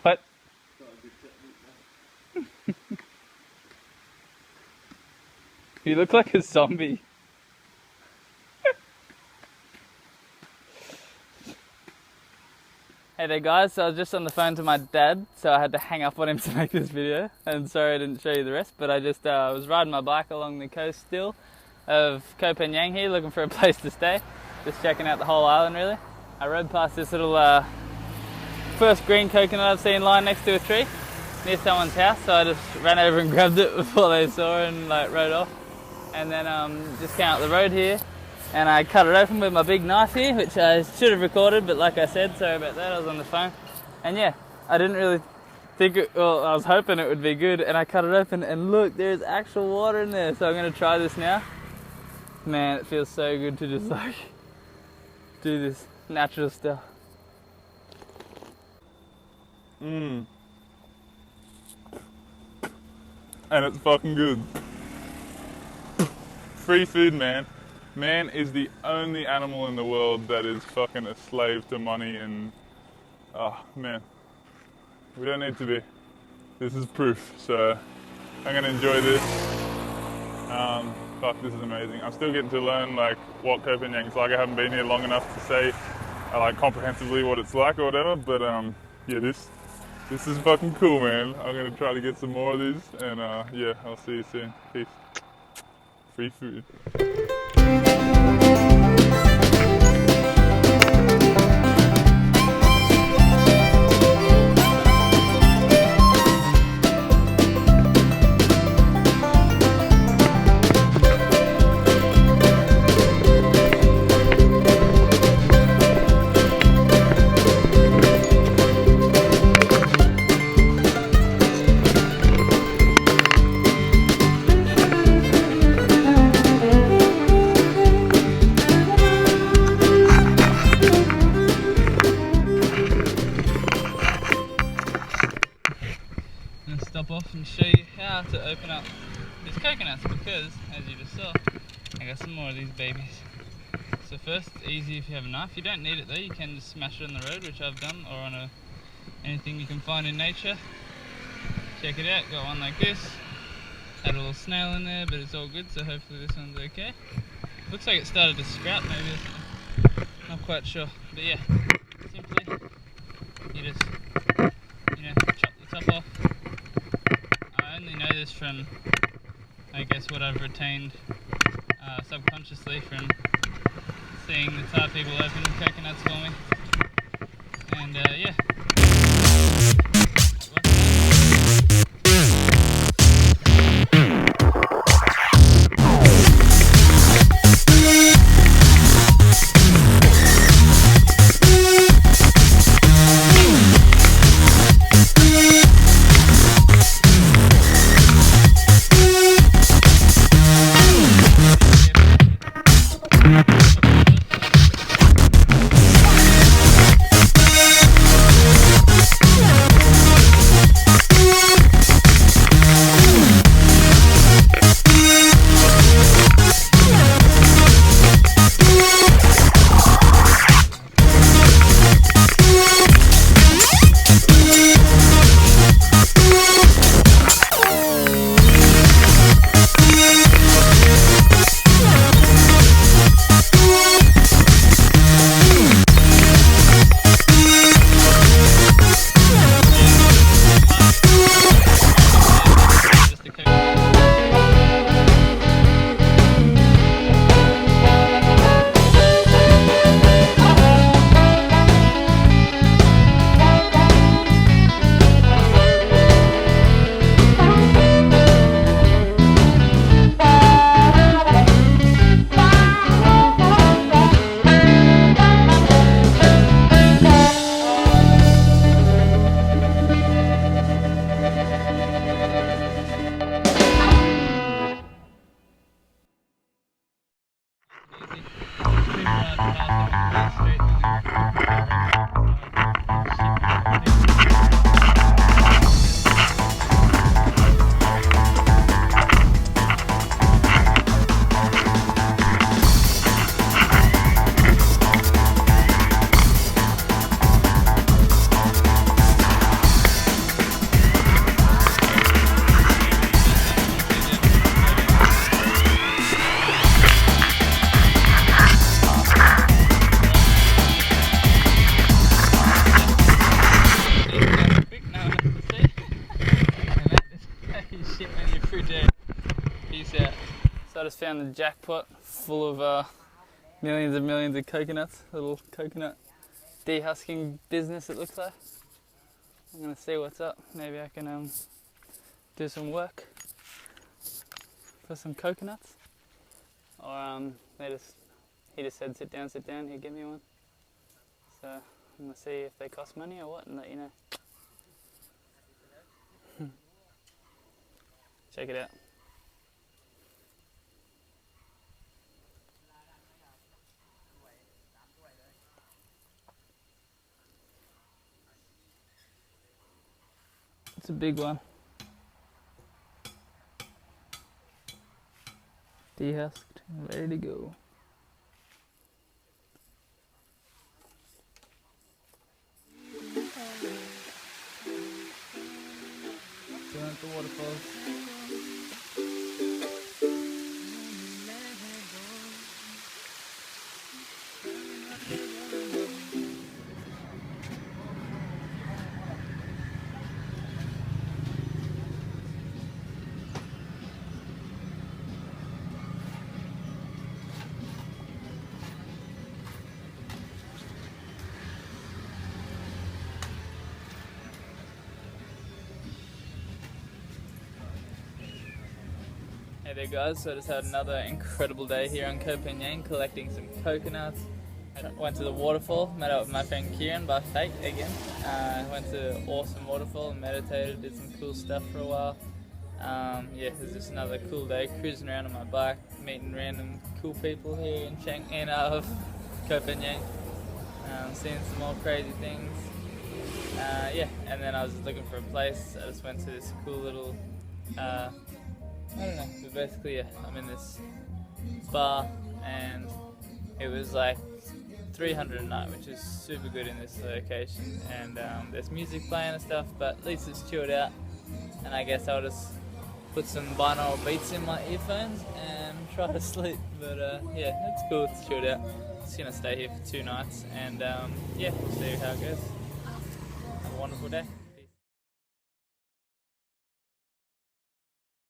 What? You look like a zombie. Hey there guys, so I was just on the phone to my dad, so I had to hang up on him to make this video, and sorry I didn't show you the rest, but I just was riding my bike along the coast still of Koh Phangan here, looking for a place to stay, just checking out the whole island really. I rode past this little first green coconut I've seen lying next to a tree near someone's house, so I just ran over and grabbed it before they saw it and like rode off, and then just came out the road here. And I cut it open with my big knife here, which I should have recorded, but like I said, sorry about that, I was on the phone. And yeah, I didn't really think it, well, I was hoping it would be good, and I cut it open, and look, there's actual water in there. So I'm gonna try this now. Man, it feels so good to just like, do this natural stuff. And it's fucking good. Free food, man. Man is the only animal in the world that is fucking a slave to money, and oh man, we don't need to be. This is proof, so I'm gonna enjoy this. Fuck, this is amazing. I'm still getting to learn like what Koh Phangan's like. I haven't been here long enough to say like comprehensively what it's like or whatever, but yeah, this is fucking cool, man. I'm gonna try to get some more of these, and yeah, I'll see you soon. Peace. Free food. Stop off and show you how to open up these coconuts, because as you just saw, I got some more of these babies. So first, easy if you have a knife. You don't need it though, you can just smash it on the road, which I've done, or on anything you can find in nature. Check it out, got one like this. Had a little snail in there, but it's all good, so hopefully this one's okay. Looks like it started to sprout, maybe, not quite sure, but yeah, simply you just chop the top off. I only know this from, I guess, what I've retained subconsciously from seeing the Thai people open coconuts for me. And yeah. I just found the jackpot full of millions and millions of coconuts. Little coconut dehusking business it looks like. I'm gonna see what's up. Maybe I can do some work for some coconuts. Or he just said sit down, he'd give me one. So I'm gonna see if they cost money or what and let you know. Check it out. It's a big one. Dehusked, ready to go. Down at the waterfalls. Hey there guys, so I just had another incredible day here on Koh Phangan collecting some coconuts. I went to the waterfall, met up with my friend Kieran by fate again. Went to an awesome waterfall and meditated, did some cool stuff for a while. Yeah, it was just another cool day, cruising around on my bike, meeting random cool people here in Koh Phangan, seeing some more crazy things. Yeah, and then I was just looking for a place. I just went to this cool little I don't know, but basically yeah, I'm in this bar and it was like 300 a night, which is super good in this location, and there's music playing and stuff, but at least it's chilled out, and I guess I'll just put some binaural beats in my earphones and try to sleep, but yeah, it's cool, it's chilled out. Just gonna stay here for 2 nights and yeah, we'll see how it goes. Have a wonderful day.